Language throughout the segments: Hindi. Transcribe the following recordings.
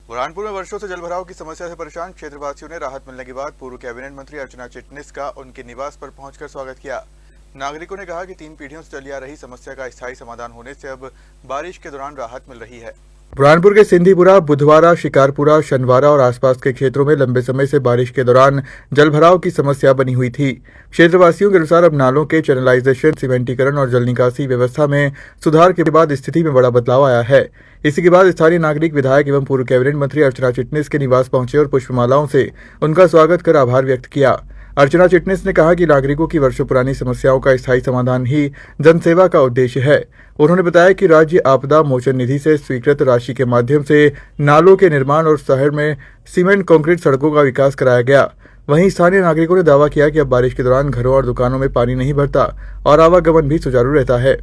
बुरहानपुर में वर्षों से जलभराव की समस्या से परेशान क्षेत्रवासियों ने राहत मिलने के बाद पूर्व कैबिनेट मंत्री अर्चना चिटनिस का उनके निवास पर पहुंचकर स्वागत किया। नागरिकों ने कहा कि 3 पीढ़ियों से चली आ रही समस्या का स्थायी समाधान होने से अब बारिश के दौरान राहत मिल रही है। बुरहानपुर के सिंधीपुरा, बुधवारा, शिकारपुरा, शनवारा और आसपास के क्षेत्रों में लंबे समय से बारिश के दौरान जलभराव की समस्या बनी हुई थी। क्षेत्रवासियों के अनुसार अब नालों के चैनलाइजेशन, सीमेंटीकरण और जल निकासी व्यवस्था में सुधार के बाद स्थिति में बड़ा बदलाव आया है। इसी के बाद स्थानीय नागरिक, विधायक एवं पूर्व कैबिनेट मंत्री अर्चना चिटनिस के निवास पहुंचे और पुष्पमालाओं से उनका स्वागत कर आभार व्यक्त किया। अर्चना चिटनिस ने कहा कि नागरिकों की वर्षों पुरानी समस्याओं का स्थायी समाधान ही जनसेवा का उद्देश्य है। उन्होंने बताया कि राज्य आपदा मोचन निधि से स्वीकृत राशि के माध्यम से नालों के निर्माण और शहर में सीमेंट कंक्रीट सड़कों का विकास कराया गया। वहीं स्थानीय नागरिकों ने दावा किया कि अब बारिश के दौरान घरों और दुकानों में पानी नहीं भरता और आवागमन भी सुचारू रहता है।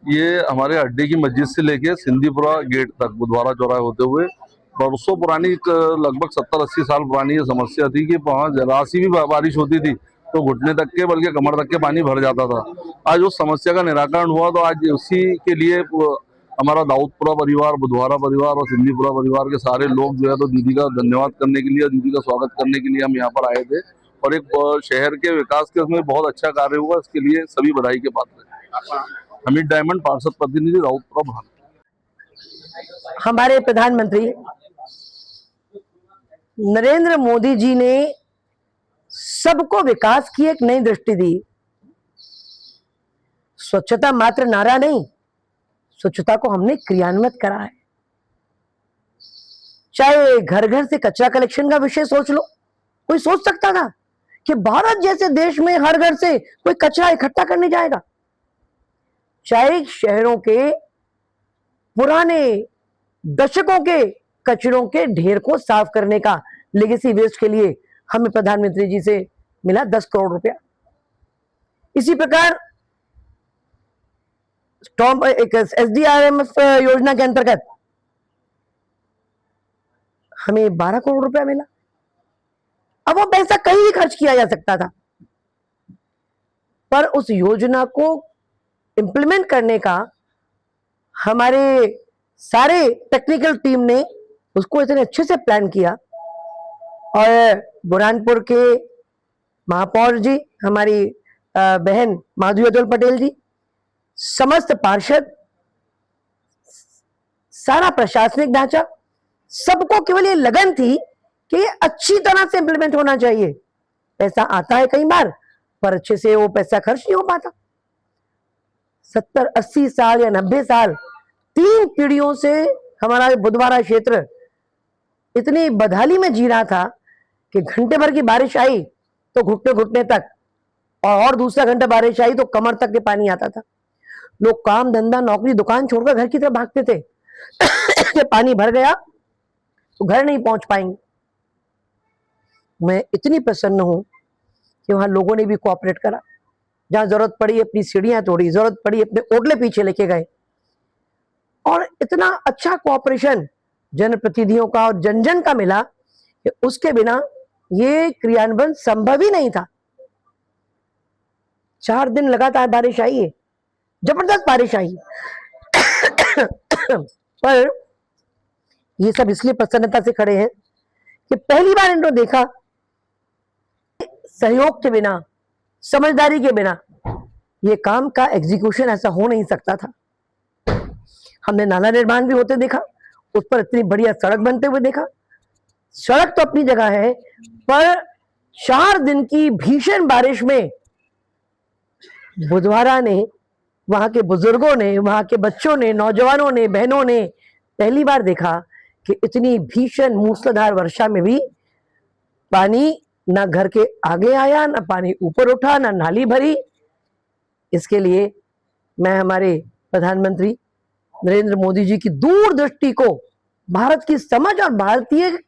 ये हमारे अड्डे की मस्जिद से लेके सिंधीपुरा गेट तक बुधवारा चौराहे होते हुए बरसों पुरानी, लगभग 70-80 साल पुरानी ये समस्या थी कि वहाँ जरा सी भी बारिश होती थी तो घुटने तक के, बल्कि कमर तक के पानी भर जाता था। आज उस समस्या का निराकरण हुआ, तो आज उसी के लिए हमारा दाऊदपुरा परिवार, बुधवारा परिवार और सिंधीपुरा परिवार के सारे लोग जो है तो दीदी का धन्यवाद करने के लिए, दीदी का स्वागत करने के लिए हम यहाँ पर आए थे। और एक शहर के विकास के उसमें बहुत अच्छा कार्य हुआ, इसके लिए सभी बधाई के पात्र हैं। हमीद डायमंड, पार्षद प्रतिनिधि, दाऊदपुरा। हमारे प्रधानमंत्री नरेंद्र मोदी जी ने सबको विकास की एक नई दृष्टि दी। स्वच्छता मात्र नारा नहीं, स्वच्छता को हमने क्रियान्वित करा है। चाहे घर घर से कचरा कलेक्शन का विषय सोच लो, कोई सोच सकता था कि भारत जैसे देश में हर घर से कोई कचरा इकट्ठा करने जाएगा? चाहे शहरों के पुराने दशकों के कचरों के ढेर को साफ करने का लेगेसी वेस्ट के लिए हमें प्रधानमंत्री जी से मिला 10 करोड़ रुपया। इसी प्रकार एक SDRMF योजना के अंतर्गत हमें 12 करोड़ रुपया मिला। अब वो पैसा कहीं भी खर्च किया जा सकता था, पर उस योजना को इंप्लीमेंट करने का हमारे सारे टेक्निकल टीम ने उसको इतने अच्छे से प्लान किया। और बुरहानपुर के महापौर जी, हमारी बहन माधवी अतुल पटेल जी, समस्त पार्षद, सारा प्रशासनिक ढांचा, सबको केवल ये लगन थी कि ये अच्छी तरह से इंप्लीमेंट होना चाहिए। पैसा आता है कई बार, पर अच्छे से वो पैसा खर्च नहीं हो पाता। 70-80 साल या 90 साल 3 पीढ़ियों से हमारा बुधवारा क्षेत्र इतनी बदहाली में जी रहा था कि घंटे भर की बारिश आई तो घुटने घुटने तक, और दूसरा घंटा बारिश आई तो कमर तक के पानी आता था। लोग काम धंधा, नौकरी, दुकान छोड़कर घर की तरफ भागते थे कि पानी भर गया तो घर नहीं पहुंच पाएंगे। मैं इतनी प्रसन्न हूं कि वहां लोगों ने भी कोऑपरेट करा। जहां जरूरत पड़ी अपनी सीढ़ियां तोड़ी, जरूरत पड़ी अपने ओटले पीछे लेके गए, और इतना अच्छा कोऑपरेशन जनप्रतिनिधियों का और जन जन का मिला कि उसके बिना ये क्रियान्वयन संभव ही नहीं था। 4 दिन लगातार बारिश आई है, जबरदस्त बारिश आई पर ये सब इसलिए प्रसन्नता से खड़े हैं कि पहली बार इन्होंने देखा सहयोग के बिना, समझदारी के बिना ये काम का एग्जीक्यूशन ऐसा हो नहीं सकता था। हमने नाला निर्माण भी होते देखा, उस पर इतनी बढ़िया सड़क बनते हुए देखा। सड़क तो अपनी जगह है, पर 4 दिन की भीषण बारिश में बुधवारा ने, वहां के बुजुर्गों ने, वहां के बच्चों ने, नौजवानों ने, बहनों ने पहली बार देखा कि इतनी भीषण मूसलाधार वर्षा में भी पानी ना घर के आगे आया, ना पानी ऊपर उठा, ना नाली भरी। इसके लिए मैं हमारे प्रधानमंत्री नरेंद्र मोदी जी की दूरदृष्टि को, भारत की समझ और भारतीय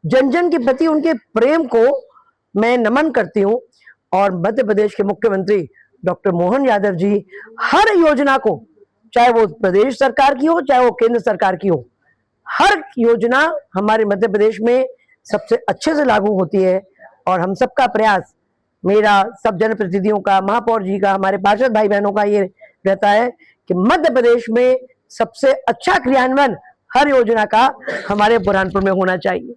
जन जन के प्रति उनके प्रेम को मैं नमन करती हूं। और मध्य प्रदेश के मुख्यमंत्री डॉक्टर मोहन यादव जी हर योजना को, चाहे वो प्रदेश सरकार की हो, चाहे वो केंद्र सरकार की हो, हर योजना हमारे मध्य प्रदेश में सबसे अच्छे से लागू होती है। और हम सबका प्रयास, मेरा, सब जनप्रतिनिधियों का, महापौर जी का, हमारे पार्षद भाई बहनों का ये रहता है कि मध्य प्रदेश में सबसे अच्छा क्रियान्वयन हर योजना का हमारे बुरहानपुर में होना चाहिए।